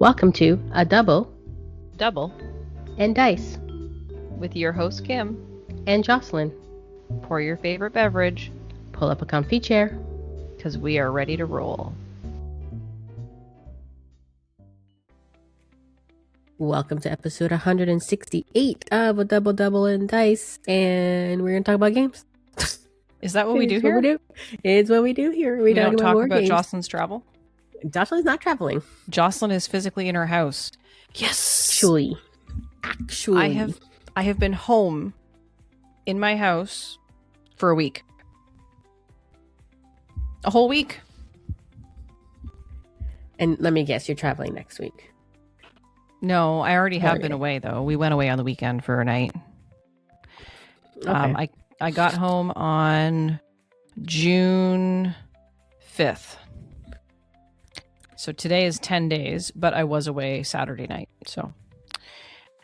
Welcome to A Double Double and Dice with your host Kim. and Jocelyn. Pour your favorite beverage Pull up a comfy chair. because we are ready to roll. Welcome to episode 168 of A Double and Dice, and we're going to talk about games. Is that what we do It's here? What we do. It's what we do here. We don't talk more about games. Jocelyn's travel. Jocelyn's not traveling. Jocelyn is physically in her house. Yes. Actually. I have been home in my house for a week. A whole week. And let me guess, you're traveling next week. No, I already have Okay. been away though. We went away on the weekend for a night. Okay. I got home on June 5th. So today is 10 days, but I was away Saturday night. So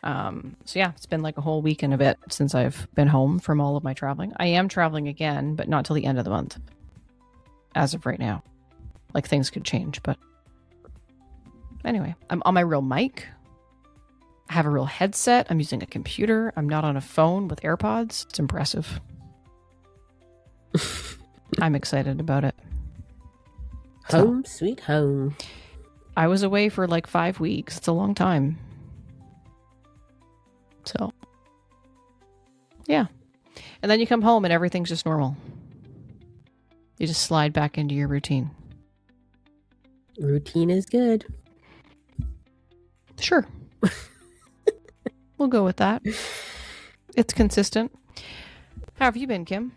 yeah, it's been like a whole week and a bit since I've been home from all of my traveling. I am traveling again, but not till the end of the month. As of right now. Like things could change, but anyway, I'm on my real mic. I have a real headset. I'm using a computer. I'm not on a phone with AirPods. It's impressive. I'm excited about it. Home, sweet home. I was away for like 5 weeks. It's a long time. So, yeah. And then you come home and everything's just normal. You just slide back into your routine. Routine is good. Sure. We'll go with that. It's consistent. How have you been, Kim?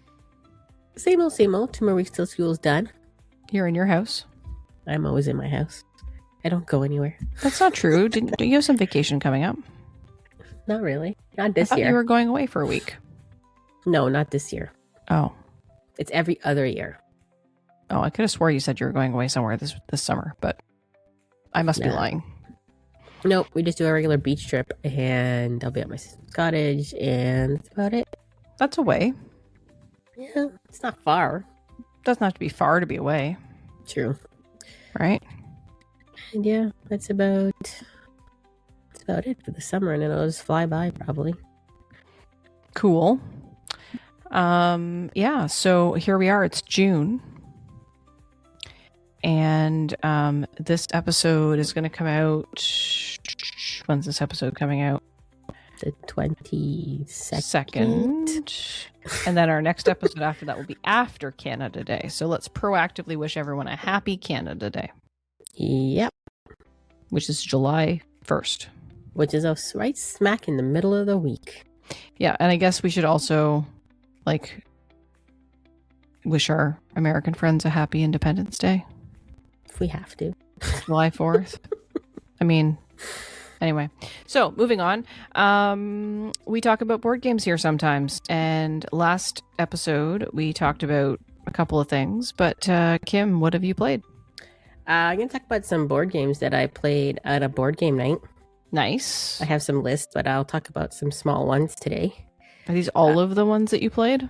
Same old, same old. 2 more weeks till school's done. You're in your house. I'm always in my house. I don't go anywhere. That's not true. Don't you have some vacation coming up? Not really. Not I this thought year. you were going away for a week. No, not this year. Oh. It's every other year. Oh, I could have swore you said you were going away somewhere this summer, but I must be No. lying. Nope, we just do a regular beach trip, and I'll be at my sister's cottage, and that's about it. That's away. Yeah, it's not far. Doesn't have to be far to be away, True. right? And yeah, that's about it for the summer, and then it'll just fly by probably. Cool. Yeah, so here we are. It's June. And this episode is going to come out. When's this episode coming out? The 22nd. Second. And then our next episode after that will be after Canada Day. So let's proactively wish everyone a happy Canada Day, Yep. which is July 1st. Which is us right smack in the middle of the week. Yeah, and I guess we should also like wish our American friends a happy Independence Day. If we have to. July 4th. I mean, anyway. So, moving on. We talk about board games here sometimes. And last episode, we talked about a couple of things. But, Kim, what have you played? I'm going to talk about some board games that I played at a board game night. Nice. I have some lists, but I'll talk about some small ones today. Are these all of the ones that you played?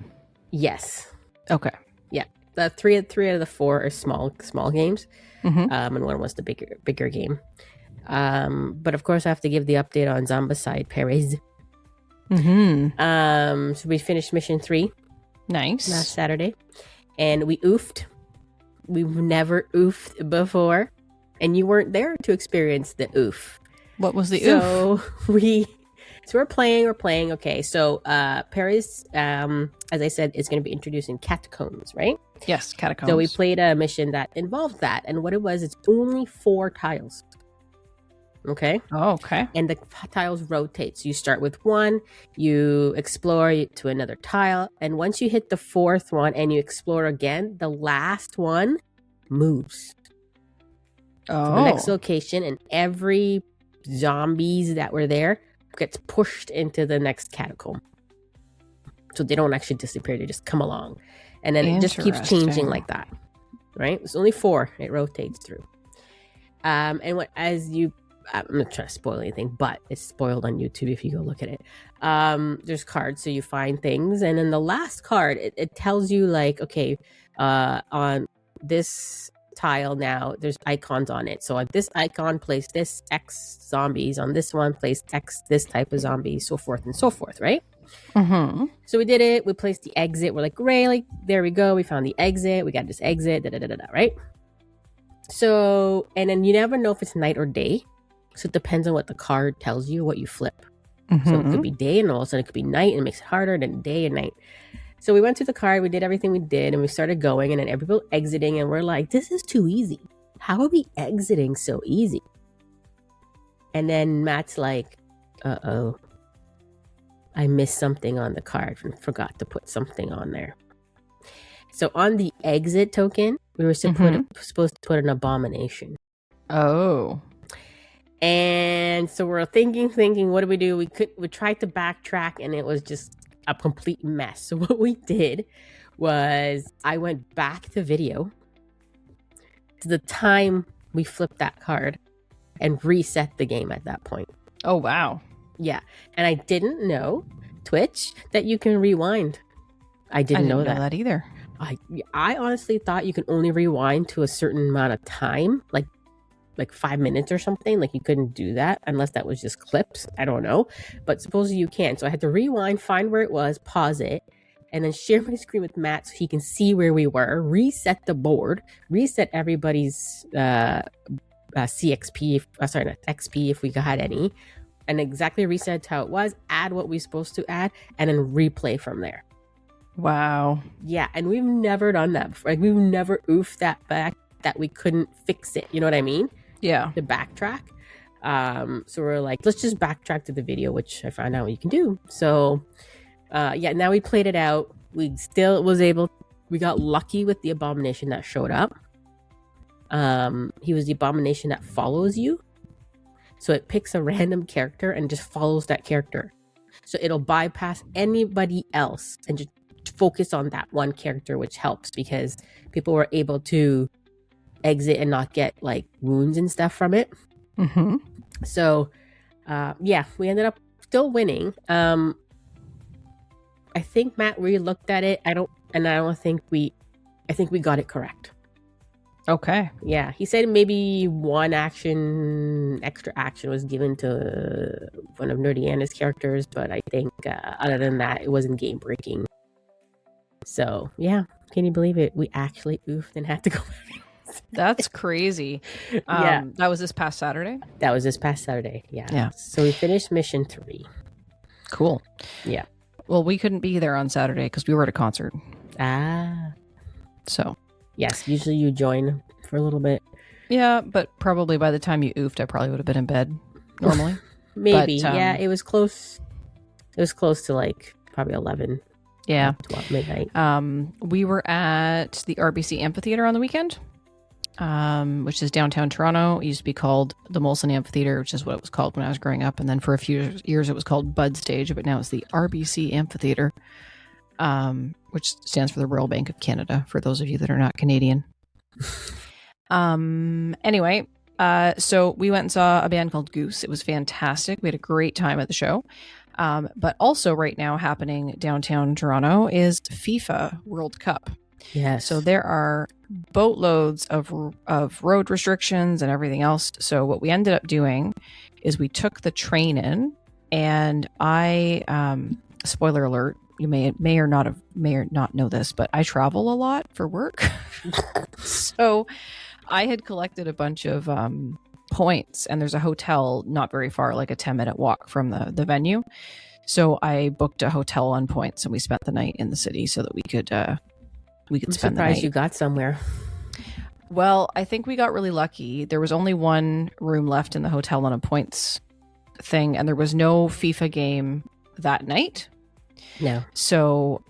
Yes. Okay. Yeah. The three out of the 4 are small games. Mm-hmm. And one was the bigger game. But of course I have to give the update on Zombicide Paris. Mm-hmm. So we finished mission 3 Nice. last Saturday, and we oofed. We've never oofed before, and you weren't there to experience the oof. What was the oof? So we're playing. Okay, so Paris, as I said, is going to be introducing catacombs, right? Yes, catacombs. So we played a mission that involved that, and what it was, it's only 4 tiles. Okay. Oh, okay. And the tiles rotate. So you start with 1, you explore to another tile, and once you hit the 4th one and you explore again, the last one moves to the next location, and every zombies that were there gets pushed into the next catacomb. So they don't actually disappear, they just come along. And then it just keeps changing Interesting. like that. Right? It's only 4 it rotates through. And I'm not trying to spoil anything, but it's spoiled on YouTube if you go look at it. There's cards, so you find things, and then the last card, it tells you like, okay, on this tile now, there's icons on it. So on this icon, place this X zombies. On this one, place X this type of zombies, so forth and so forth, right? Mm-hmm. So we did it. We placed the exit. We're like, great, like, there we go. We found the exit. We got this exit, right? So, and then you never know if it's night or day. So it depends on what the card tells you, what you flip. Mm-hmm. So it could be day, and all of a sudden it could be night, and it makes it harder than day and night. So we went to the card, we did everything we did, and we started going, and then everybody exiting, and we're like, this is too easy. How are we exiting so easy? And then Matt's like, uh-oh, I missed something on the card and forgot to put something on there. So on the exit token, we were supposed to put an abomination. Oh. And so we're thinking, what do we do? We tried to backtrack, and it was just a complete mess. So what we did was I went back to video to the time we flipped that card and reset the game at that point. Oh, wow. Yeah. And I didn't know, Twitch, that you can rewind. I didn't know that either. I honestly thought you can only rewind to a certain amount of time, like 5 minutes or something. Like you couldn't do that unless that was just clips. I don't know. But supposedly you can. So I had to rewind, find where it was, pause it, and then share my screen with Matt so he can see where we were, reset the board, reset everybody's CXP, not XP if we had any, and exactly reset how it was, add what we're supposed to add, and then replay from there. Wow. Yeah, and we've never done that before. Like, we've never oofed that back that we couldn't fix it. You know what I mean? Yeah. To backtrack. So we're like, let's just backtrack to the video, which I found out what you can do. So, now we played it out. We still was able. We got lucky with the abomination that showed up. He was the abomination that follows you. So it picks a random character and just follows that character. So it'll bypass anybody else and just focus on that one character, which helps because people were able to exit and not get like wounds and stuff from it. Mm-hmm. So we ended up still winning. I think Matt re-looked at it. I think we got it correct. Okay. Yeah, he said maybe one extra action was given to one of Nerdy Anna's characters, but I think other than that, it wasn't game breaking. So yeah, can you believe it? We actually oofed and had to go back. That's crazy. Yeah, that was this past Saturday. That was this past Saturday. Yeah. Yeah. So we finished mission 3. Cool. Yeah. Well, we couldn't be there on Saturday because we were at a concert. So. Yes, usually you join for a little bit. Yeah, but probably by the time you oofed, I probably would have been in bed normally. Maybe. But, yeah, it was close. It was close to like probably 11. Yeah. 12 midnight. We were at the RBC Amphitheater on the weekend, which is downtown Toronto. It used to be called the Molson Amphitheater, which is what it was called when I was growing up. And then for a few years, it was called Bud Stage, but now it's the RBC Amphitheater. Which stands for the Royal Bank of Canada, for those of you that are not Canadian. Anyway, so we went and saw a band called Goose. It was fantastic. We had a great time at the show. But also right now happening downtown Toronto is FIFA World Cup. Yes. So there are boatloads of road restrictions and everything else. So what we ended up doing is we took the train in, and I, spoiler alert, you may or not know this, but I travel a lot for work. So I had collected a bunch of points, and there's a hotel not very far, like a 10-minute walk from the venue. So I booked a hotel on points, and we spent the night in the city so that we could spend the night. I'm surprised you got somewhere. Well, I think we got really lucky. There was only one room left in the hotel on a points thing, and there was no FIFA game that night. No. So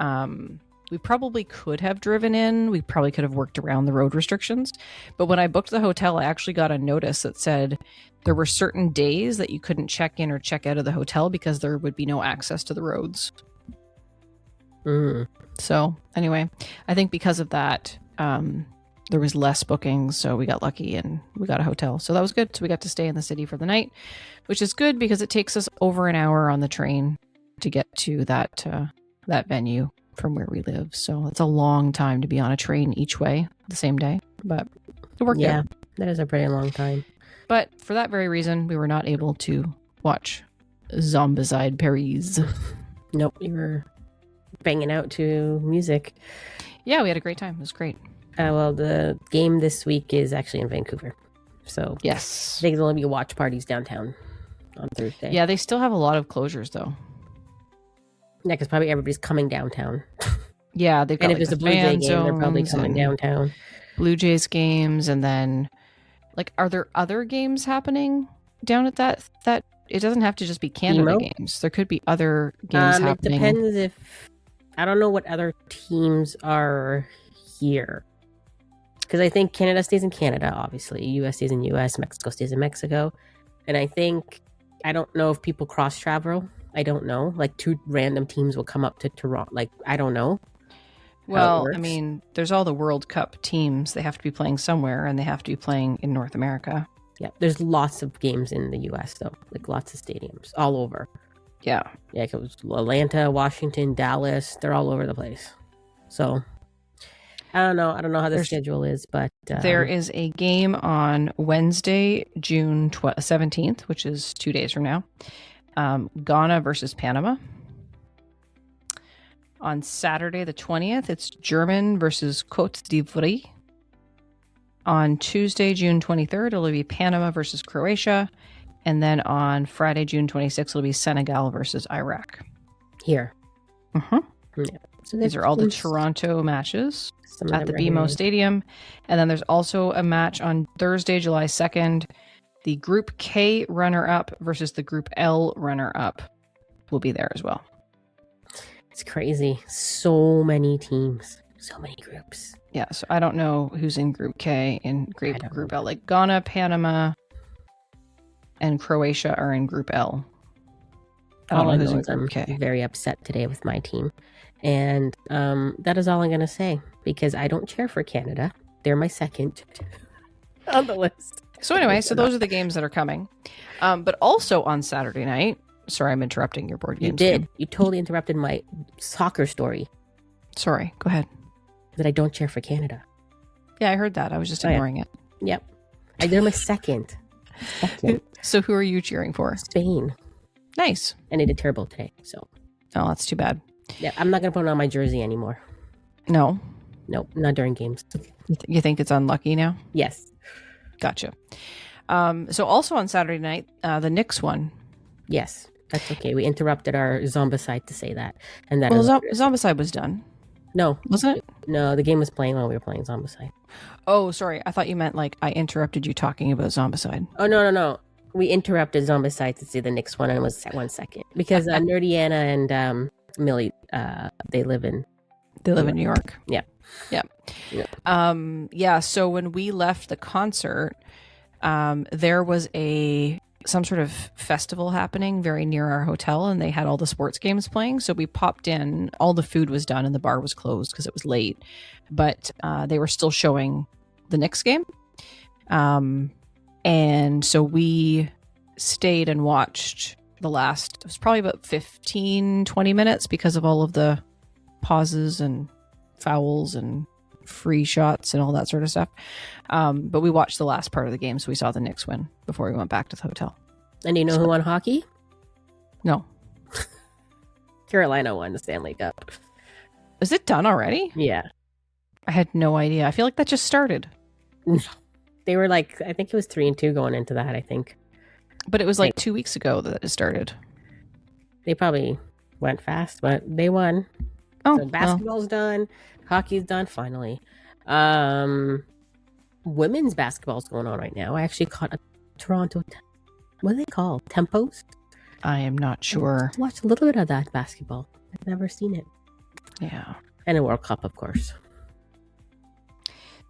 we probably could have driven in. We probably could have worked around the road restrictions. But when I booked the hotel, I actually got a notice that said there were certain days that you couldn't check in or check out of the hotel because there would be no access to the roads. So anyway, I think because of that, there was less bookings. So we got lucky and we got a hotel. So that was good. So we got to stay in the city for the night, which is good because it takes us over an hour on the train to get to that venue from where we live. So it's a long time to be on a train each way the same day, but It worked out. That is a pretty long time. But for that very reason, we were not able to watch Zombicide Paris. Nope, you were banging out to music. Yeah, we had a great time. It was great. Well, the game this week is actually in Vancouver. So yes, I think there'll be watch parties downtown on Thursday. Yeah, they still have a lot of closures though. Yeah, because probably everybody's coming downtown. Yeah, they've got and if it's a Blue Jay game, they're probably coming downtown. Blue Jays games, and then are there other games happening down at that? It doesn't have to just be Canada games. There could be other games happening. It depends if I don't know what other teams are here. Because I think Canada stays in Canada, obviously. US stays in US, Mexico stays in Mexico. And I don't know if people cross travel. I don't know. Like 2 random teams will come up to Toronto. Like, I don't know. Well, I mean, there's all the World Cup teams. They have to be playing somewhere, and they have to be playing in North America. Yeah, there's lots of games in the US, though. Like, lots of stadiums all over. Yeah. Yeah, it was Atlanta, Washington, Dallas. They're all over the place. So I don't know how the schedule is, but there is a game on Wednesday, June 17th, which is 2 days from now. Ghana versus Panama. On Saturday, the 20th, it's German versus Côte d'Ivoire. On Tuesday, June 23rd, it'll be Panama versus Croatia. And then on Friday, June 26th, it'll be Senegal versus Iraq. Here. Mm-hmm. Yeah. So these are all the Toronto matches at the BMO Stadium. And then there's also a match on Thursday, July 2nd. The Group K runner-up versus the Group L runner-up will be there as well. It's crazy. So many teams. So many groups. Yeah, so I don't know who's in Group K and Group L. Like Ghana, Panama, and Croatia are in Group L. I don't know who's in Group K. I'm very upset today with my team. And that is all I'm going to say, because I don't cheer for Canada. They're my second on the list. So anyway, those are the games that are coming. But also on Saturday night, sorry, I'm interrupting your board games. You did. You totally interrupted my soccer story. Sorry, go ahead. That I don't cheer for Canada. Yeah, I heard that. I was just ignoring it. Yep. They're my second. So who are you cheering for? Spain. Nice. And they did terrible today, so. Oh, that's too bad. Yeah, I'm not going to put it on my jersey anymore. No? Nope, not during games. You think it's unlucky now? Yes. Gotcha. So also on Saturday night, the Knicks won. Yes, that's okay. We interrupted our Zombicide to say that. And that Zombicide was done. No. Wasn't it? No, the game was playing while we were playing Zombicide. Oh, sorry. I thought you meant like I interrupted you talking about Zombicide. Oh, no. We interrupted Zombicide to say the Knicks won, and it was 1 second. Because Nerdy Anna and Millie, they live in New York. Yeah. So when we left the concert, there was some sort of festival happening very near our hotel, and they had all the sports games playing. So we popped in, all the food was done and the bar was closed because it was late, but they were still showing the Knicks game. And so we stayed and watched it was probably about 15, 20 minutes because of all of the pauses and fouls and free shots and all that sort of stuff. But we watched the last part of the game, so we saw the Knicks win before we went back to the hotel. And do you know who won hockey? No. Carolina won the Stanley Cup. Is it done already? Yeah. I had no idea. I feel like that just started. They were I think it was 3-2 going into that, I think. But it was like 2 weeks ago that it started. They probably went fast, but they won. Oh, so basketball's done. Hockey's done, finally. Women's basketball's going on right now. I actually caught a Toronto... what are they called? Tempos? I am not sure. I watched a little bit of that basketball. I've never seen it. Yeah. And a World Cup, of course.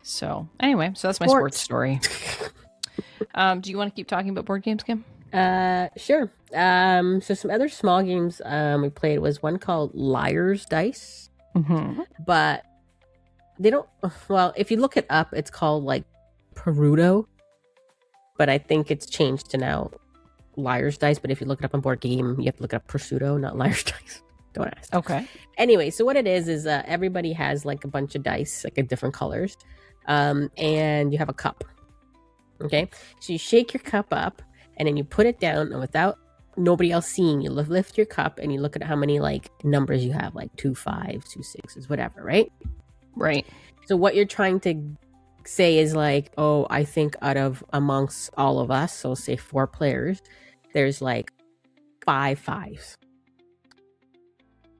So, anyway, that's my sports story. Do you want to keep talking about board games, Kim? Sure. So some other small games we played was one called Liar's Dice. Mm-hmm. But they don't... Well, if you look it up, it's called Perudo. But I think it's changed to now Liar's Dice. But if you look it up on board game, you have to look up Prosciutto, not Liar's Dice. Don't ask. Okay. Anyway, so what it is everybody has a bunch of dice, different colors. and you have a cup. Okay, so you shake your cup up, and then you put it down, and without nobody else seeing, you lift your cup, and you look at how many like numbers you have, like 2 5s, 2 6s, whatever, right? Right. So what you're trying to say is like, oh, I think out of amongst all of us, so say 4 players, there's like 5 5s.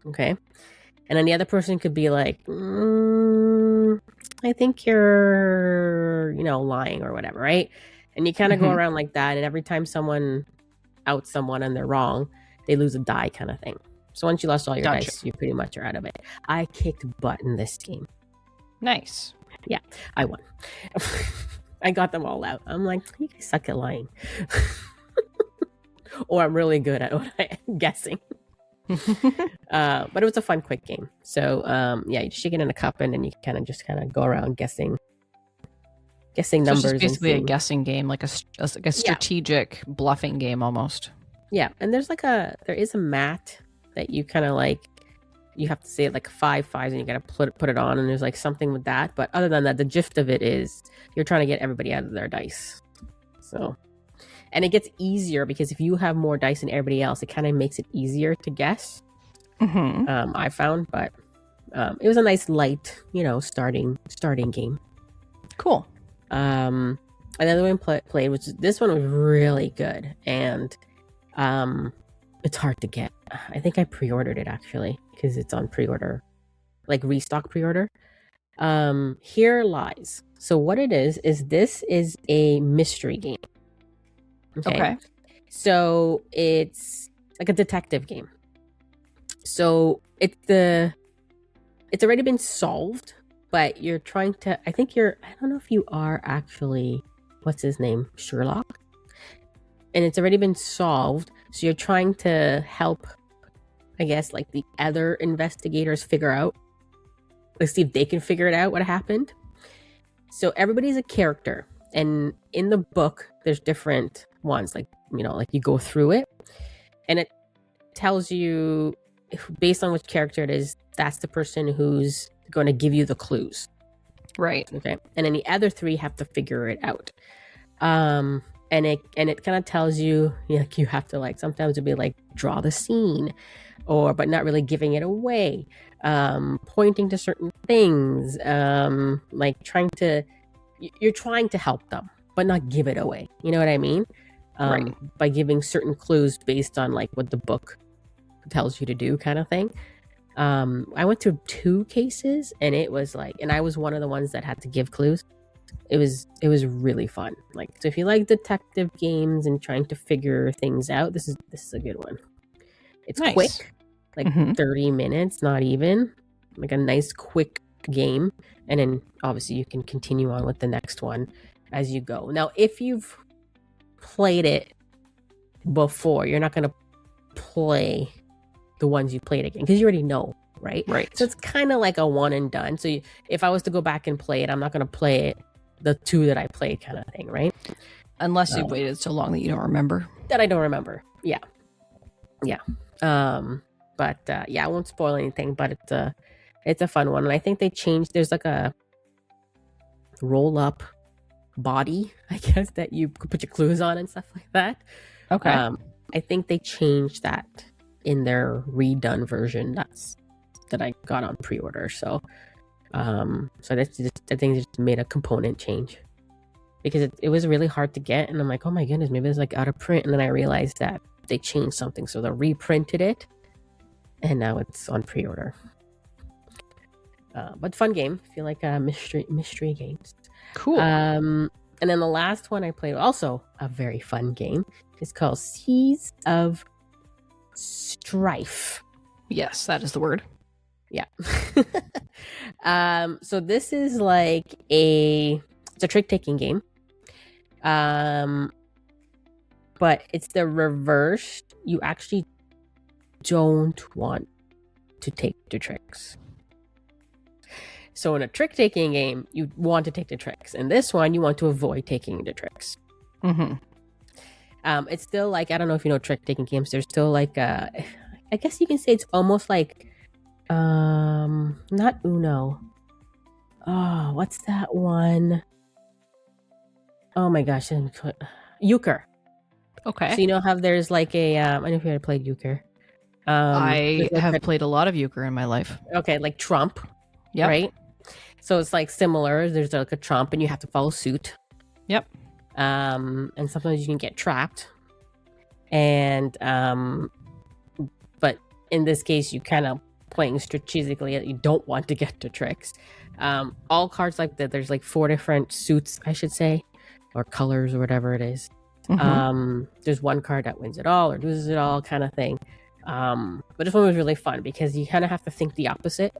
Okay. And then the other person could be like, I think you're, lying or whatever, right? And you kind of go around like that. And every time someone outs someone and they're wrong, they lose a die kind of thing. So once you lost all your dice, you pretty much are out of it. I kicked butt in this game. Nice. Yeah, I won. I got them all out. I'm like, you guys suck at lying. Or I'm really good at what I'm guessing. But it was a fun, quick game. So you just shake it in a cup, and then you kind of go around guessing numbers. It's basically a guessing game, like a strategic bluffing game almost. Yeah, and there is a mat that you kind of like. You have to say like 5 5s, and you got to put it on, and there's like something with that. But other than that, the gist of it is you're trying to get everybody out of their dice. So. And it gets easier because if you have more dice than everybody else, it kind of makes it easier to guess. I found, but it was a nice light, starting game. Cool. Another one played, this one was really good, and it's hard to get. I think I pre-ordered it actually because it's on pre-order, like restock pre-order. Here Lies. So what it is this is a mystery game. Okay. So it's like a detective game. So it's already been solved, but you're trying to, I don't know if you are actually, what's his name? Sherlock. And it's already been solved. So you're trying to help, I guess, like the other investigators figure out, let's see if they can figure it out what happened. So everybody's a character. And in the book, there's different ones, like you go through it, and it tells you based on which character it is, that's the person who's going to give you the clues. Right. Okay. And then the other 3 have to figure it out. And it kind of tells you, like you have to like sometimes it'll be like draw the scene, but not really giving it away. Pointing to certain things, like you're trying to help them, but not give it away. You know what I mean? Right. By giving certain clues based on like what the book tells you to do kind of thing. I went through 2 cases, and it was like, and I was one of the ones that had to give clues. It was really fun. Like, so if you like detective games and trying to figure things out, this is a good one. It's nice. Quick, like 30 minutes, not even, like a nice quick game. And then obviously you can continue on with the next one as you go. Now, if you've played it before, you're not going to play the ones you played again because you already know, right? Right. So it's kind of like a one and done. So if I was to go back and play it, I'm not going to play it the 2 that I played kind of thing, right? Unless you've waited so long that you don't remember. That I don't remember. Yeah. But I won't spoil anything, but it's a fun one. And I think they changed, there's like a roll up body, I guess, that you could put your clues on and stuff like that. Okay. I think they changed that in their redone version that I got on pre-order. So that's just, I think they just made a component change because it was really hard to get, and I'm like, oh my goodness, maybe it's like out of print, and then I realized that they changed something, so they reprinted it, and now it's on pre-order. But fun game if you like mystery games. Cool. And then the last one I played, also a very fun game, is called Seas of Strife. Yes, that is the word. Yeah. So this is like it's a trick-taking game. But it's the reverse. You actually don't want to take the tricks. So in a trick-taking game, you want to take the tricks. In this one, you want to avoid taking the tricks. It's still like, I don't know if you know trick-taking games. There's still like, I guess you can say it's almost like, not Uno. Oh, what's that one? Oh my gosh, euchre. Okay. So you know how there's like a I don't know if you ever played euchre. I There's like have played a lot of euchre in my life. okay, like trump, Yep. right? So it's like similar. There's like a trump, and you have to follow suit. Yep. And sometimes you can get trapped, and but in this case, you kind of playing strategically. You don't want to get to tricks. All cards like that. There's like 4 different suits, I should say, or colors or whatever it is. Mhm. There's one card that wins it all or loses it all, kind of thing. But this one was really fun because you kind of have to think the opposite.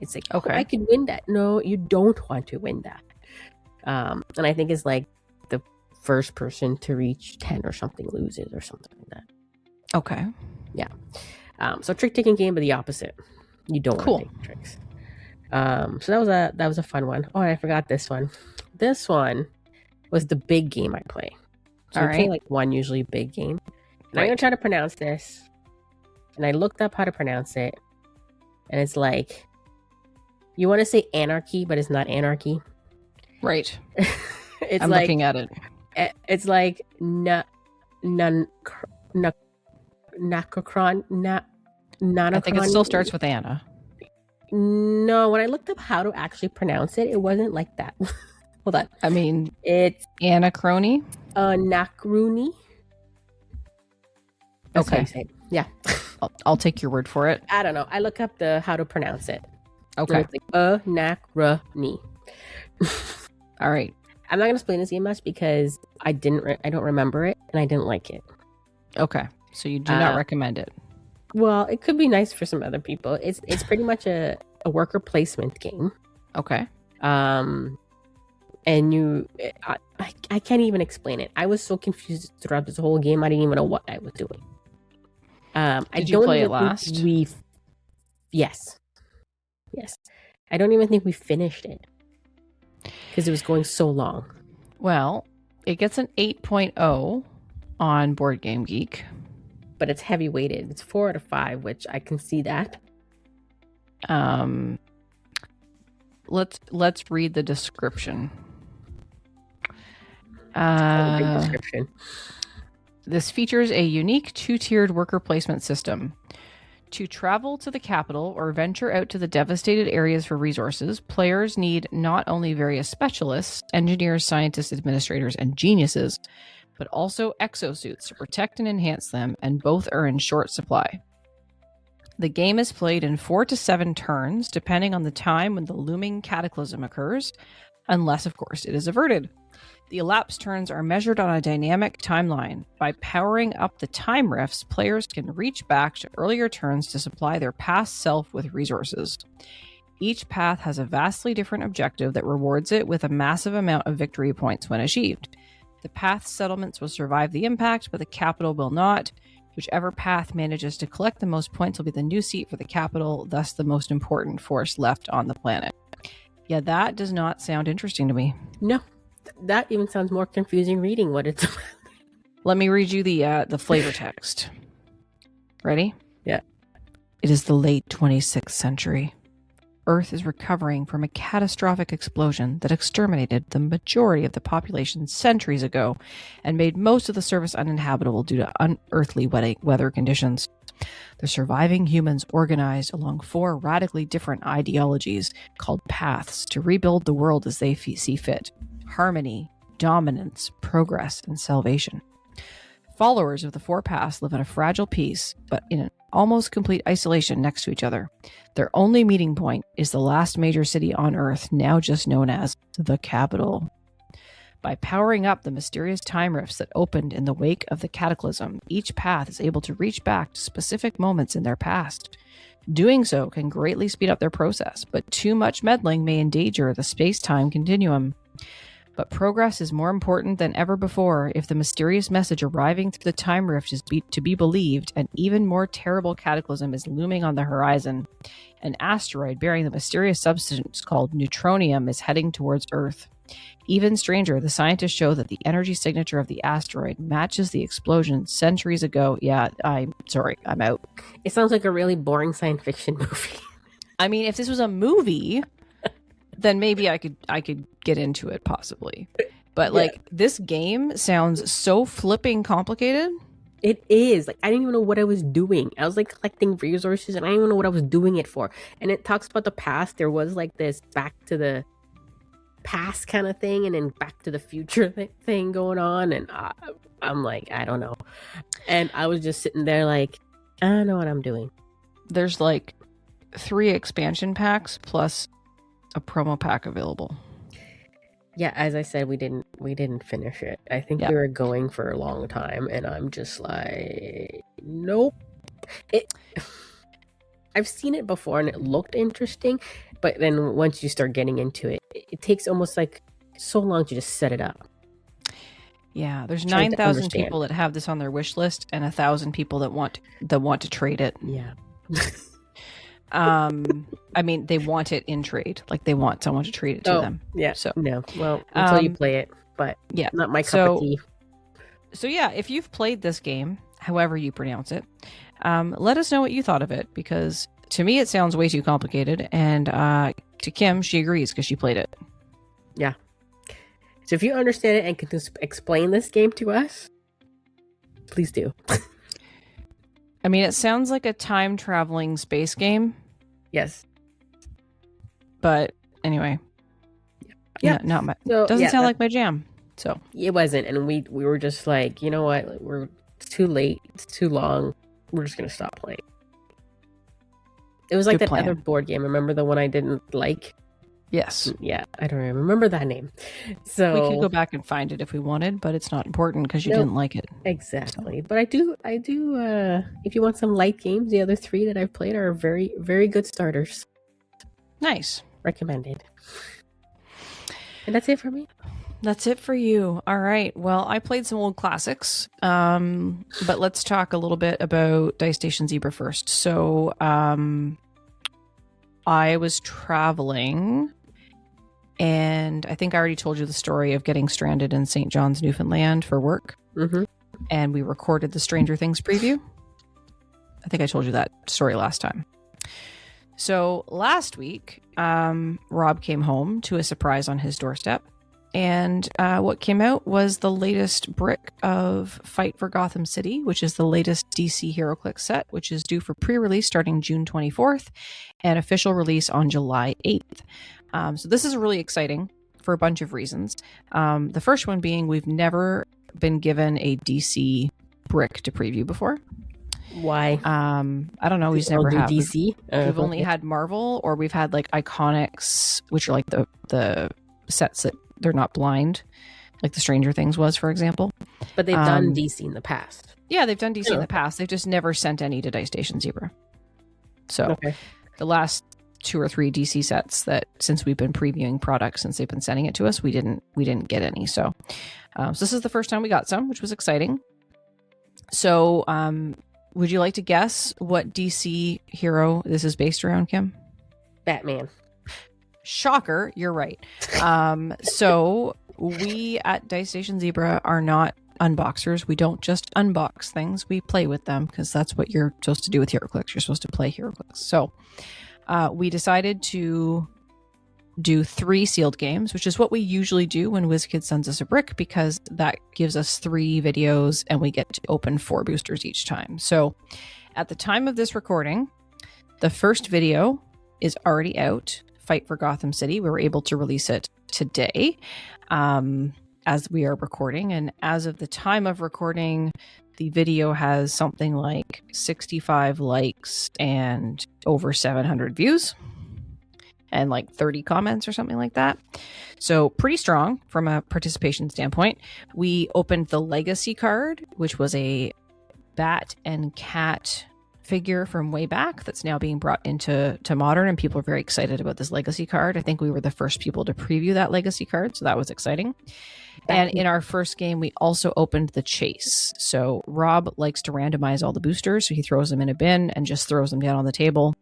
It's like, Okay. I could win that. No, you don't want to win that. And I think it's like the first person to reach 10 or something loses or something like that. Okay. So trick taking game, but the opposite. You don't Cool. want to take tricks. So that was a fun one. Oh, and I forgot this one. This one was the big game I play. So All I play right. like one usually big game. And I'm Right. gonna try to pronounce this. And I looked up how to pronounce it. And it's like you want to say anarchy, but it's not anarchy. Right. It's I'm like looking at it. it's like nanocron I think it still starts with Anna. No, when I looked up how to actually pronounce it, it wasn't like that. Hold on. I mean, It's anachrony. Nakruni. That's how Okay. you say it. Yeah. I'll take your word for it. I don't know. I look up the how to pronounce it. Okay. It's like Nakruni. All right. I'm not gonna explain this game much because I don't remember it and I didn't like it. Okay. So you do not recommend it. Well, it could be nice for some other people. It's pretty much a worker placement game. Okay. And I can't even explain it. I was so confused throughout this whole game. I didn't even know what I was doing. Did you play it last? Yes. I don't even think we finished it because it was going so long. Well, it gets an 8.0 on Board Game Geek. But it's heavy weighted. It's 4 out of 5, which I can see that. Let's read the description. Big description. This features a unique 2-tiered worker placement system. To travel to the capital or venture out to the devastated areas for resources, players need not only various specialists, engineers, scientists, administrators, and geniuses, but also exosuits to protect and enhance them, and both are in short supply. The game is played in 4 to 7 turns, depending on the time when the looming cataclysm occurs, unless, of course, it is averted. The elapsed turns are measured on a dynamic timeline. By powering up the time rifts, players can reach back to earlier turns to supply their past self with resources. Each path has a vastly different objective that rewards it with a massive amount of victory points when achieved. The path settlements will survive the impact, but the capital will not. Whichever path manages to collect the most points will be the new seat for the capital, thus the most important force left on the planet. Yeah, that does not sound interesting to me. No, that even sounds more confusing reading what it's about. Let me read you the flavor text. Ready? Yeah. It is the late 26th century. Earth is recovering from a catastrophic explosion that exterminated the majority of the population centuries ago and made most of the surface uninhabitable due to unearthly weather conditions. The surviving humans organized along 4 radically different ideologies called paths to rebuild the world as they see fit: harmony, dominance, progress, and salvation. Followers of the 4 paths live in a fragile peace, but in an almost complete isolation next to each other. Their only meeting point is the last major city on Earth, now just known as the capital. By powering up the mysterious time rifts that opened in the wake of the cataclysm, each path is able to reach back to specific moments in their past. Doing so can greatly speed up their process, but too much meddling may endanger the space-time continuum. But progress is more important than ever before if the mysterious message arriving through the time rift is to be believed. An even more terrible cataclysm is looming on the horizon. An asteroid bearing the mysterious substance called neutronium is heading towards Earth. Even stranger, the scientists show that the energy signature of the asteroid matches the explosion centuries ago. Yeah, I'm sorry, I'm out. It sounds like a really boring science fiction movie. I mean, if this was a movie, then maybe I could get into it possibly. But like this game sounds so flipping complicated. It is. Like, I didn't even know what I was doing. I was like collecting resources and I didn't even know what I was doing it for. And it talks about the past. There was like this back to the past kind of thing and then back to the future thing going on. And I'm like, I don't know. And I was just sitting there like, I don't know what I'm doing. There's like 3 expansion packs plus a promo pack available. Yeah, as I said, we didn't finish it. I think we were going for a long time, and I'm just like, nope. I've seen it before, and it looked interesting, but then once you start getting into it, it takes almost like so long to just set it up. Yeah, there's 9,000 people that have this on their wish list, and 1,000 people that want to trade it. Yeah. I mean, they want it in trade. Like they want someone to trade it to them. Yeah. So no. Well, until you play it, but yeah, not my cup of tea. So yeah, if you've played this game, however you pronounce it, let us know what you thought of it, because to me it sounds way too complicated, and to Kim, she agrees because she played it. Yeah. So if you understand it and can explain this game to us, please do. I mean, it sounds like a time traveling space game. Yes. But anyway, yeah, not my. So, doesn't sound like my jam. So it wasn't, and we were just like, you know what, it's too late, it's too long. We're just gonna stop playing. It was like that other board game. Remember the one I didn't like? Yes. Yeah, I don't remember that name. So we could go back and find it if we wanted, but it's not important because you didn't like it. Exactly. So. But I do. If you want some light games, the other 3 that I've played are very, very good starters. Nice. Recommended. And that's it for me. That's it for you. All right. Well, I played some old classics, but let's talk a little bit about Dice Station Zebra first. So I was traveling, and I think I already told you the story of getting stranded in St. John's, Newfoundland for work. Mm-hmm. And we recorded the Stranger Things preview. I think I told you that story last time. So last week, Rob came home to a surprise on his doorstep. And what came out was the latest brick of Fight for Gotham City, which is the latest DC HeroClix set, which is due for pre-release starting June 24th and official release on July 8th. So this is really exciting for a bunch of reasons. The first one being we've never been given a DC brick to preview before. Why? I don't know. We've never had DC. We've only had Marvel, or we've had like Iconics, which are like the sets that they're not blind, like the Stranger Things was, for example. But they've done DC in the past. Yeah, they've done DC in the past. They've just never sent any to Dice Station Zebra. So the last 2 or 3 DC sets that, since we've been previewing products, since they've been sending it to us, we didn't get any. So this is the first time we got some, which was exciting. So would you like to guess what DC hero this is based around, Kim? Batman. Shocker, you're right. So we at Dice Station Zebra are not unboxers. We don't just unbox things. We play with them, because that's what you're supposed to do with HeroClix. You're supposed to play HeroClix. So we decided to do 3 sealed games, which is what we usually do when WizKids sends us a brick, because that gives us 3 videos and we get to open 4 boosters each time. So at the time of this recording, the first video is already out. Fight for Gotham City. We were able to release it today as we are recording. And as of the time of recording, the video has something like 65 likes and over 700 views and like 30 comments or something like that. So pretty strong from a participation standpoint. We opened the Legacy card, which was a bat and cat figure from way back that's now being brought into modern, and people are very excited about this Legacy card. I think we were the first people to preview that Legacy card, so that was exciting. And in our first game, we also opened the Chase. So Rob likes to randomize all the boosters, so he throws them in a bin and just throws them down on the table,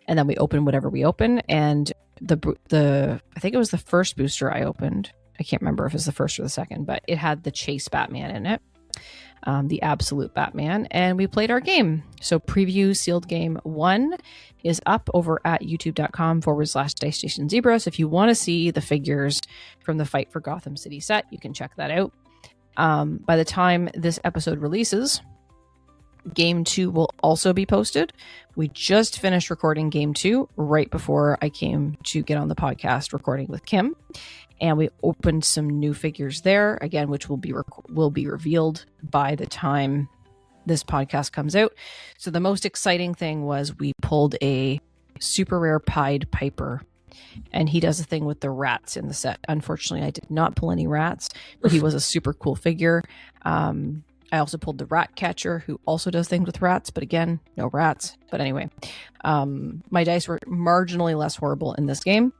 and then we open whatever we open. And the I think it was the first booster I opened. I can't remember if it was the first or the second, but it had the Chase Batman in it. The absolute Batman, and we played our game. So preview sealed game 1 is up over at youtube.com/Dice Station Zebra. So if you want to see the figures from the Fight for Gotham City set, you can check that out. By the time this episode releases, Game 2 will also be posted. We just finished recording Game 2 right before I came to get on the podcast recording with Kim. And we opened some new figures there, again, which will be revealed by the time this podcast comes out. So the most exciting thing was we pulled a super rare Pied Piper. And he does a thing with the rats in the set. Unfortunately, I did not pull any rats, but he was a super cool figure. I also pulled the rat catcher, who also does things with rats, but again, no rats. But anyway, my dice were marginally less horrible in this game,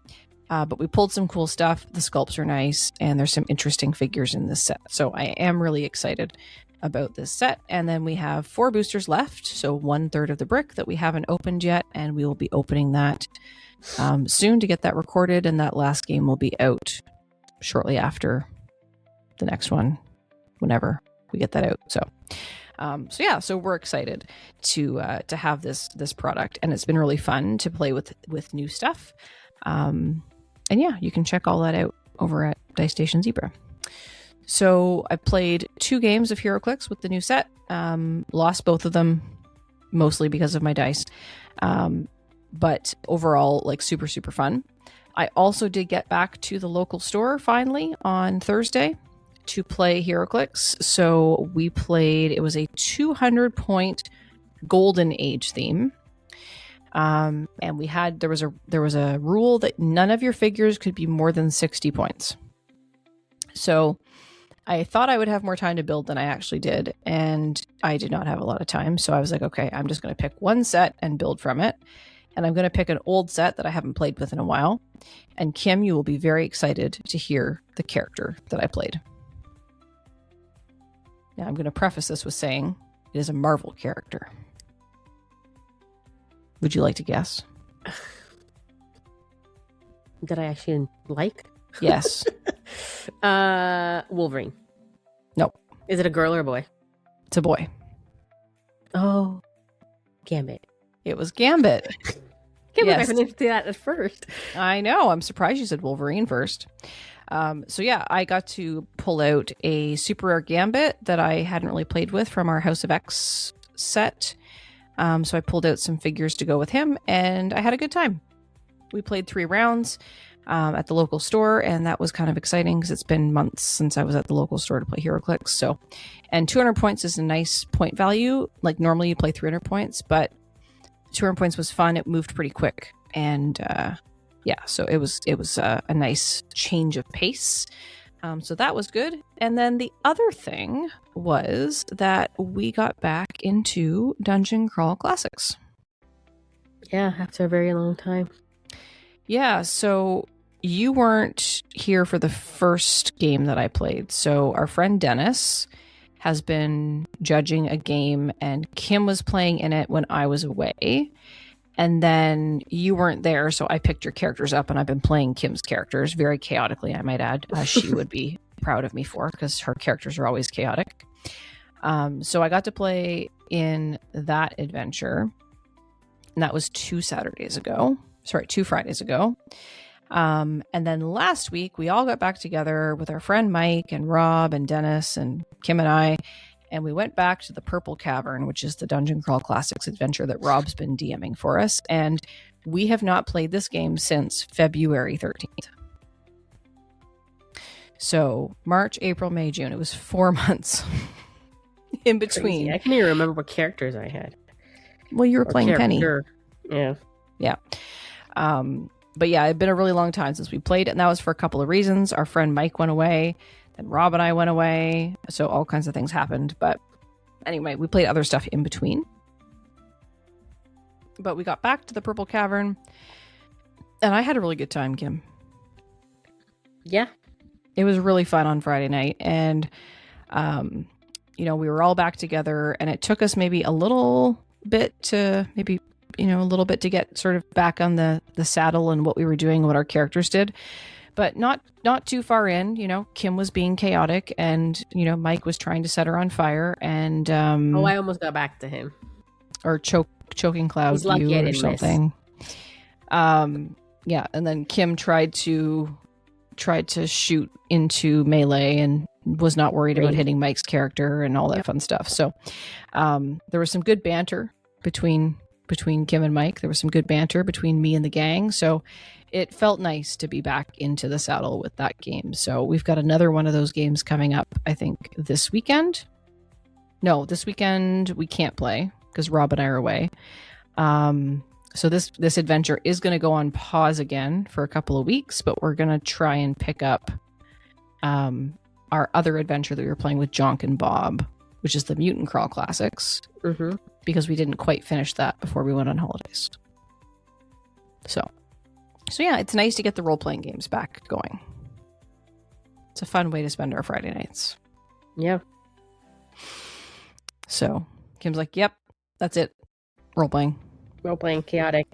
but we pulled some cool stuff. The sculpts are nice, and there's some interesting figures in this set. So I am really excited about this set. And then we have 4 boosters left, so 1/3 of the brick that we haven't opened yet, and we will be opening that soon to get that recorded, and that last game will be out shortly after the next one, whenever we get that out. So we're excited to have this product, and it's been really fun to play with new stuff. And yeah, you can check all that out over at Dice Station Zebra. So I played 2 games of HeroClix with the new set. Lost both of them, mostly because of my dice. But overall, like super, super fun. I also did get back to the local store finally on Thursday to play HeroClix. So we played, it was a 200-point Golden Age theme. And there was a rule that none of your figures could be more than 60 points. So I thought I would have more time to build than I actually did, and I did not have a lot of time. So I was like, okay, I'm just going to pick one set and build from it. And I'm going to pick an old set that I haven't played with in a while. And Kim, you will be very excited to hear the character that I played. Now, I'm going to preface this with saying it is a Marvel character. Would you like to guess? That I actually like? Yes. Wolverine. No. Is it a girl or a boy? It's a boy. Oh, Gambit. It was Gambit. Can't believe I didn't do that at first. I know. I'm surprised you said Wolverine first. So yeah, I got to pull out a super rare Gambit that I hadn't really played with from our House of X set. So I pulled out some figures to go with him, and I had a good time. We played 3 rounds at the local store, and that was kind of exciting because it's been months since I was at the local store to play HeroClix. So, and 200 points is a nice point value. Like normally you play 300 points, but 200 points was fun. It moved pretty quick, and yeah, so it was a nice change of pace. So that was good. And then the other thing was that we got back into Dungeon Crawl Classics. Yeah, after a very long time. Yeah, so you weren't here for the first game that I played. So our friend Dennis has been judging a game, and Kim was playing in it when I was away. And then you weren't there, so I picked your characters up, and I've been playing Kim's characters very chaotically, I might add. She would be proud of me for, because her characters are always chaotic. So I got to play in that adventure, and that was 2 Fridays ago. And then last week, we all got back together with our friend Mike and Rob and Dennis and Kim and I, and we went back to the Purple Cavern, which is the Dungeon Crawl Classics adventure that Rob's been DMing for us. And we have not played this game since February 13th. So March, April, May, June. It was 4 months in between. Crazy. I can't even remember what characters I had. Well, you were playing Penny. Yeah. Yeah. But yeah, it'd been a really long time since we played it, and that was for a couple of reasons. Our friend Mike went away, then Rob and I went away, so all kinds of things happened. But anyway, we played other stuff in between. But we got back to the Purple Cavern, and I had a really good time, Kim. Yeah. It was really fun on Friday night, and we were all back together, and it took us maybe a little bit to get sort of back on the saddle and what we were doing, what our characters did, but not too far in. Kim was being chaotic, and Mike was trying to set her on fire, and I almost got back to him, or choke choking cloud He's lucky you I or didn't something. Yeah, and then Kim tried to shoot into melee and was not worried about hitting Mike's character and all that fun stuff. So there was some good banter between Kim and Mike. There was some good banter between me and the gang. So it felt nice to be back into the saddle with that game. So we've got another one of those games coming up, I think, this weekend. No, this weekend we can't play because Rob and I are away. So this adventure is going to go on pause again for a couple of weeks, but we're going to try and pick up our other adventure that we were playing with Jonk and Bob, which is the Mutant Crawl Classics, because we didn't quite finish that before we went on holidays. So yeah, it's nice to get the role-playing games back going. It's a fun way to spend our Friday nights. Yeah. So Kim's like, yep, that's it. Role-playing. Role-playing, chaotic.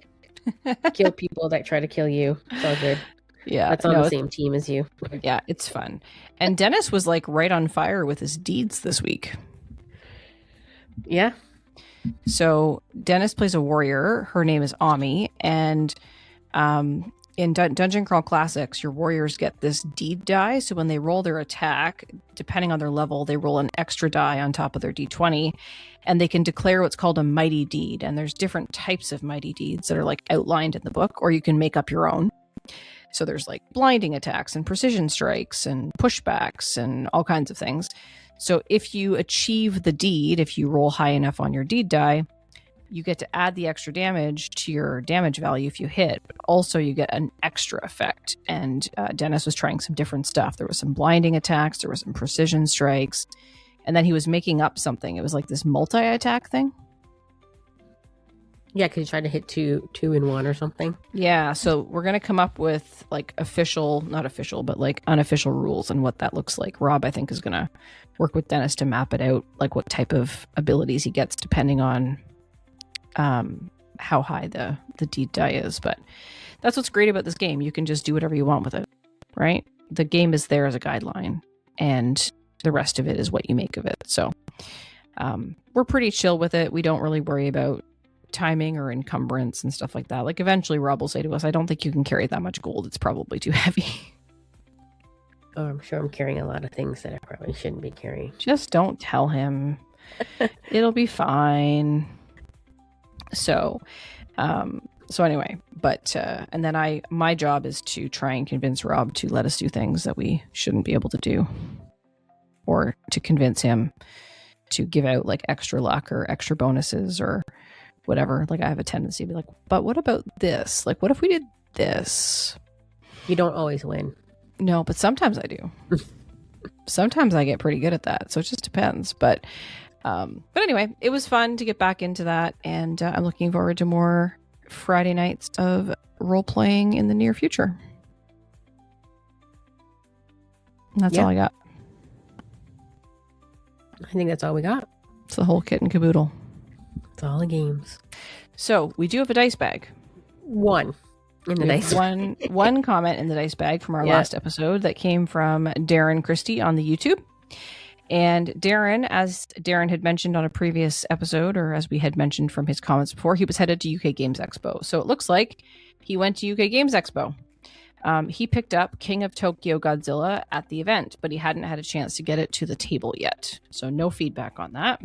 Kill people that try to kill you. It's all good. Yeah. That's on the same team as you. Yeah, it's fun. And Dennis was like right on fire with his deeds this week. Yeah. So Dennis plays a warrior. Her name is Ami. And in Dungeon Crawl Classics, your warriors get this deed die. So when they roll their attack, depending on their level, they roll an extra die on top of their d20. And they can declare what's called a mighty deed. And there's different types of mighty deeds that are like outlined in the book, or you can make up your own. So there's like blinding attacks and precision strikes and pushbacks and all kinds of things. So if you achieve the deed, if you roll high enough on your deed die, you get to add the extra damage to your damage value if you hit, but also you get an extra effect. And Dennis was trying some different stuff. There was some blinding attacks, there was some precision strikes, and then he was making up something. It was like this multi-attack thing. Yeah, because you tried to hit two in one or something. Yeah, so we're going to come up with like not official, but like unofficial rules and what that looks like. Rob, I think, is going to work with Dennis to map it out, like what type of abilities he gets depending on how high the deed die is. But that's what's great about this game. You can just do whatever you want with it, right? The game is there as a guideline, and the rest of it is what you make of it. So we're pretty chill with it. We don't really worry about timing or encumbrance and stuff like that. Like eventually Rob will say to us, I don't think you can carry that much gold. It's probably too heavy. Oh, I'm sure I'm carrying a lot of things that I probably shouldn't be carrying. Just don't tell him. It'll be fine. So anyway, but and then my job is to try and convince Rob to let us do things that we shouldn't be able to do, or to convince him to give out like extra luck or extra bonuses or whatever. Like I have a tendency to be like, but what about this? Like, what if we did this? You don't always win. No, but sometimes I do. Sometimes I get pretty good at that. So it just depends. But anyway, it was fun to get back into that. And I'm looking forward to more Friday nights of role playing in the near future. And that's all I got. I think that's all we got. It's the whole kit and caboodle. It's all the games. So we do have a dice bag. One in the dice bag. One comment in the dice bag from our last episode that came from Darren Christie on the YouTube. And Darren, as Darren had mentioned on a previous episode, or as we had mentioned from his comments before, he was headed to UK Games Expo. So it looks like he went to UK Games Expo. He picked up King of Tokyo Godzilla at the event, but he hadn't had a chance to get it to the table yet. So no feedback on that.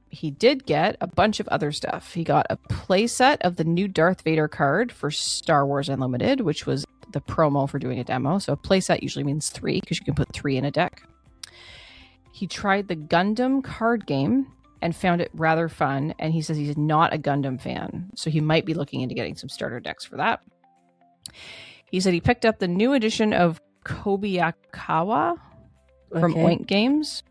He did get a bunch of other stuff. He got a playset of the new Darth Vader card for Star Wars Unlimited, which was the promo for doing a demo. So a playset usually means 3 because you can put 3 in a deck. He tried the Gundam card game and found it rather fun. And he says he's not a Gundam fan, so he might be looking into getting some starter decks for that. He said he picked up the new edition of Kobayakawa from Oink Games.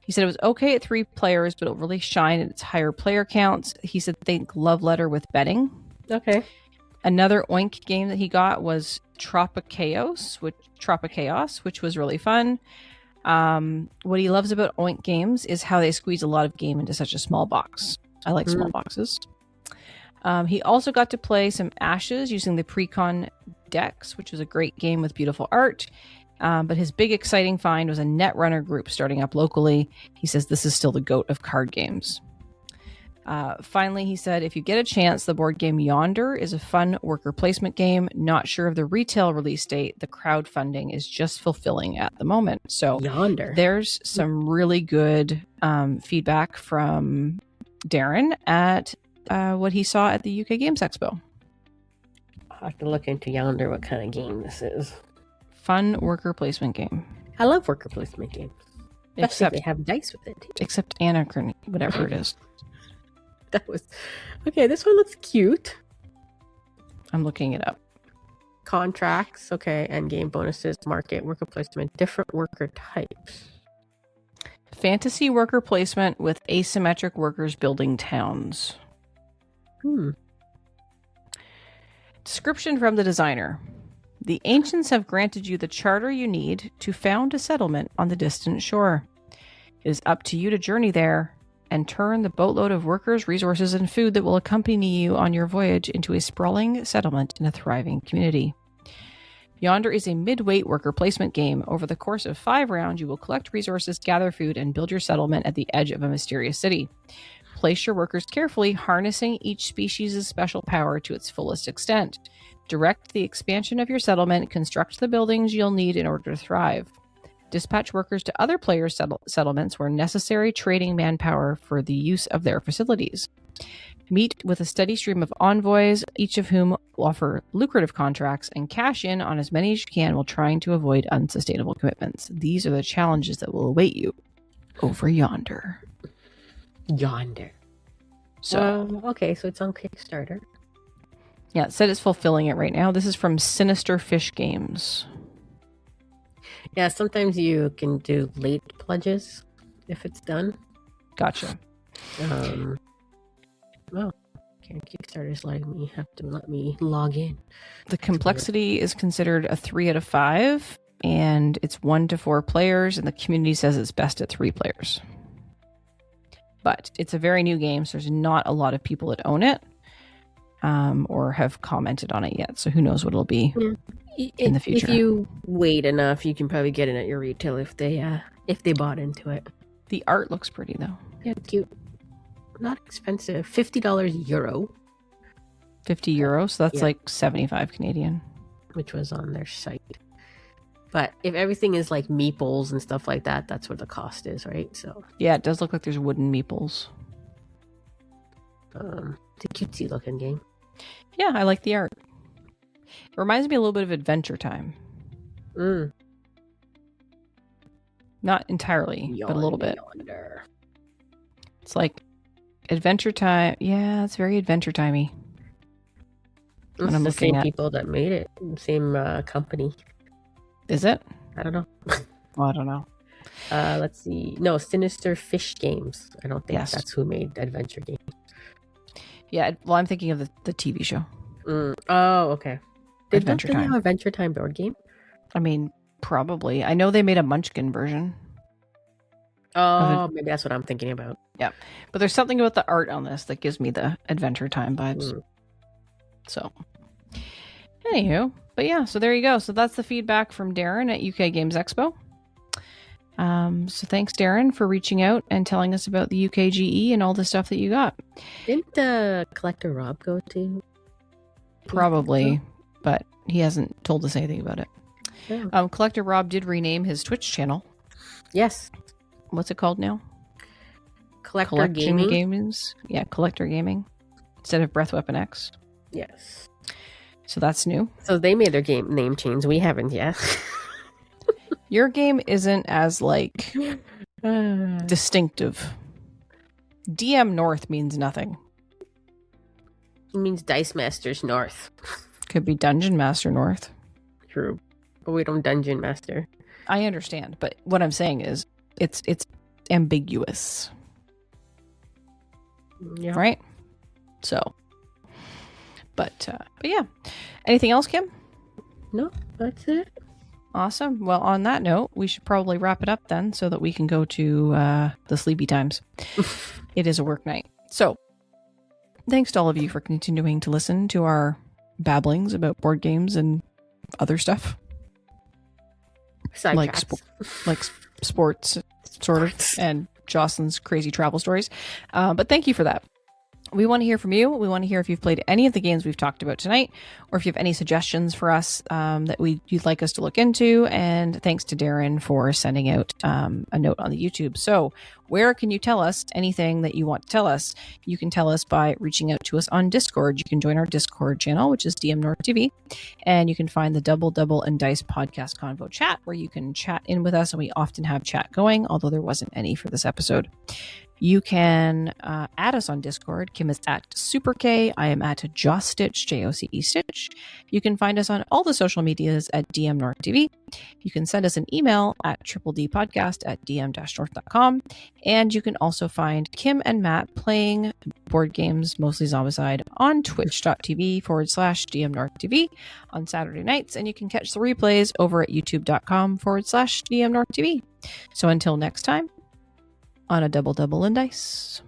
He said it was okay at 3 players, but it'll really shine at its higher player counts. He said think Love Letter with betting. Okay. Another Oink game that he got was Tropichaos, which was really fun. What he loves about Oink games is how they squeeze a lot of game into such a small box. I like small boxes. He also got to play some Ashes using the Precon decks, which was a great game with beautiful art. But his big exciting find was a Netrunner group starting up locally. He says this is still the GOAT of card games. Finally, he said, if you get a chance, the board game Yonder is a fun worker placement game. Not sure of the retail release date. The crowdfunding is just fulfilling at the moment. So Yonder. There's some really good feedback from Darren at what he saw at the UK Games Expo. I'll have to look into Yonder what kind of game this is. Fun worker placement game. I love worker placement games. Except they have dice with it. Except Anarchy, whatever it is. That was okay. This one looks cute. I'm looking it up. Contracts, okay, and game bonuses, market, worker placement, different worker types. Fantasy worker placement with asymmetric workers building towns. Description from the designer. The ancients have granted you the charter you need to found a settlement on the distant shore. It is up to you to journey there and turn the boatload of workers, resources, and food that will accompany you on your voyage into a sprawling settlement in a thriving community. Yonder is a mid-weight worker placement game. Over the course of 5 rounds, you will collect resources, gather food, and build your settlement at the edge of a mysterious city. Place your workers carefully, harnessing each species' special power to its fullest extent. Direct the expansion of your settlement, construct the buildings you'll need in order to thrive. Dispatch workers to other players' settlements where necessary, trading manpower for the use of their facilities. Meet with a steady stream of envoys, each of whom will offer lucrative contracts, and cash in on as many as you can while trying to avoid unsustainable commitments. These are the challenges that will await you over Yonder. Yonder. So, okay, so it's on Kickstarter. Yeah, it said it's fulfilling it right now. This is from Sinister Fish Games. Yeah, sometimes you can do late pledges if it's done. Gotcha. Well, Kickstarter's have to let me log in. The complexity is considered a 3 out of 5, and it's 1 to 4 players, and the community says it's best at 3 players. But it's a very new game, so there's not a lot of people that own it or have commented on it yet. So who knows what it'll be in the future. If you wait enough, you can probably get it at your retail if they bought into it. The art looks pretty, though. Yeah, it's cute. Not expensive. $50 euro. 50 euros, so that's like 75 Canadian. Which was on their site. But if everything is like meeples and stuff like that, that's what the cost is, right? So yeah, it does look like there's wooden meeples. It's a cutesy looking game. Yeah, I like the art. It reminds me a little bit of Adventure Time. Not entirely, but a little bit. Yonder. It's like Adventure Time. Yeah, it's very Adventure Timey. It's the same people that made it. Same company. Is it? I don't know. Well, I don't know. Let's see. No, Sinister Fish Games. I don't think that's who made Adventure Games. Yeah, well, I'm thinking of the TV show. Oh, okay. Did they have Adventure Time board game? I mean, probably. I know they made a Munchkin version. Oh, maybe that's what I'm thinking about. Yeah, but there's something about the art on this that gives me the Adventure Time vibes. So, anywho, but yeah, so there you go. So that's the feedback from Darren at UK Games Expo. So thanks, Darren, for reaching out and telling us about the UKGE and all the stuff that you got. Didn't Collector Rob go to? Probably, but he hasn't told us anything about it. Yeah. Collector Rob did rename his Twitch channel. Yes. What's it called now? Collector Gaming. Games. Yeah, Collector Gaming instead of Breath Weapon X. Yes. So that's new. So they made their game name change. We haven't yet. Your game isn't as like distinctive. DM North means nothing. It means Dice Masters North. Could be Dungeon Master North. True. But we don't Dungeon Master. I understand, but what I'm saying is it's ambiguous. Yeah. Right? So but yeah. Anything else, Kim? No, that's it. Awesome. Well, on that note, we should probably wrap it up then so that we can go to the sleepy times. It is a work night. So thanks to all of you for continuing to listen to our babblings about board games and other stuff. Like sports, sort of, and Jocelyn's crazy travel stories. But thank you for that. We want to hear from you. We want to hear if you've played any of the games we've talked about tonight, or if you have any suggestions for us that you'd like us to look into. And thanks to Darren for sending out a note on the YouTube. So where can you tell us anything that you want to tell us? You can tell us by reaching out to us on Discord. You can join our Discord channel, which is DM North TV, and you can find the Double and Dice podcast convo chat, where you can chat in with us, and we often have chat going, although there wasn't any for this episode. You can add us on Discord. Kim is at SuperK. I am at JoStitch, Joce Stitch. You can find us on all the social medias at DM North TV. You can send us an email at tripledpodcast@dm-north.com. And you can also find Kim and Matt playing board games, mostly Zombicide, on twitch.tv/DM North TV on Saturday nights. And you can catch the replays over at youtube.com/DM North TV. So until next time, on a double and dice.